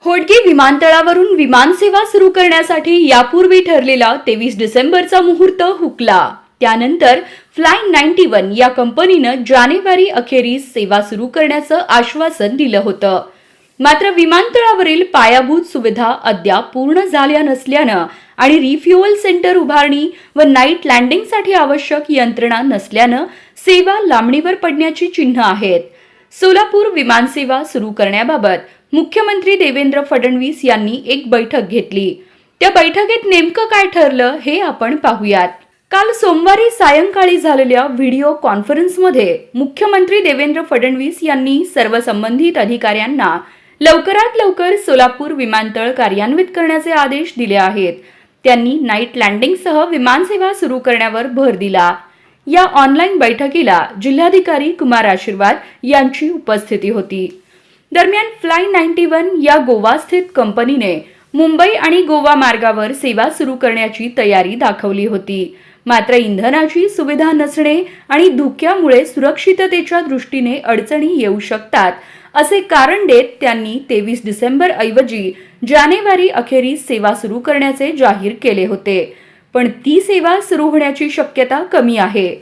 होडगी विमानतळावरून विमानसेवा सुरू करण्यासाठी यापूर्वी ठरलेला 23 डिसेंबरचा मुहूर्त हुकला। त्यानंतर फ्लाय 91 या कंपनीनं जानेवारी अखेरीस सेवा सुरू करण्याचं आश्वासन दिलं होतं। मात्र विमानतळावरील पायाभूत सुविधा अद्याप पूर्ण झाल्या नसल्यानं आणि रिफ्युअल सेंटर उभारणी व नाईट लँडिंगसाठी आवश्यक यंत्रणा नसल्यानं सेवा लांबणीवर पडण्याची चिन्ह आहेत। सोलापूर विमानसेवा सुरू करण्याबाबत मुख्यमंत्री देवेंद्र फडणवीस यांनी एक बैठक घेतली। त्या बैठकीत नेमकं काय ठरलं हे आपण पाहूयात। काल सोमवारी सायंकाळी झालेल्या व्हिडिओ कॉन्फरन्समध्ये मुख्यमंत्री देवेंद्र फडणवीस यांनी सर्व संबंधित अधिकाऱ्यांना लवकरात लवकर सोलापूर विमानतळ कार्यान्वित करण्याचे आदेश दिले आहेत। त्यांनी नाईट लँडिंगसह विमानसेवा सुरू करण्यावर भर दिला। या ऑनलाईन बैठकीला जिल्हाधिकारी कुमार आशीर्वाद यांची उपस्थिती होती। दरम्यान फ्लाय 91 या गोवास्थित कंपनीने मुंबई आणि गोवा मार्गावर सेवा सुरू करण्याची तयारी दाखवली होती। मात्र इंधनाची सुविधा नसणे आणि धुक्यामुळे सुरक्षिततेच्या दृष्टीने अडचणी येऊ शकतात असे कारण देत त्यांनी 23 डिसेंबर ऐवजी जानेवारी अखेरीस सेवा सुरू करण्याचे जाहीर केले होते। पण ती सेवा सुरू होण्याची शक्यता कमी आहे।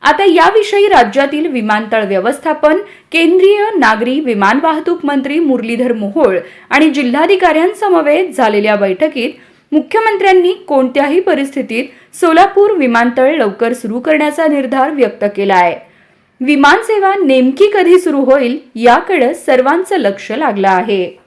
आता याविषयी राज्यातील विमानतळ व्यवस्थापन, केंद्रीय नागरी विमान वाहतूक मंत्री मुरलीधर मोहोळ आणि जिल्हाधिकाऱ्यांसमवेत झालेल्या बैठकीत मुख्यमंत्र्यांनी कोणत्याही परिस्थितीत सोलापूर विमानतळ लवकर सुरू करण्याचा निर्धार व्यक्त केला आहे। विमानसेवा नेमकी कधी सुरू होईल याकडे सर्वांचं लक्ष लागलं आहे।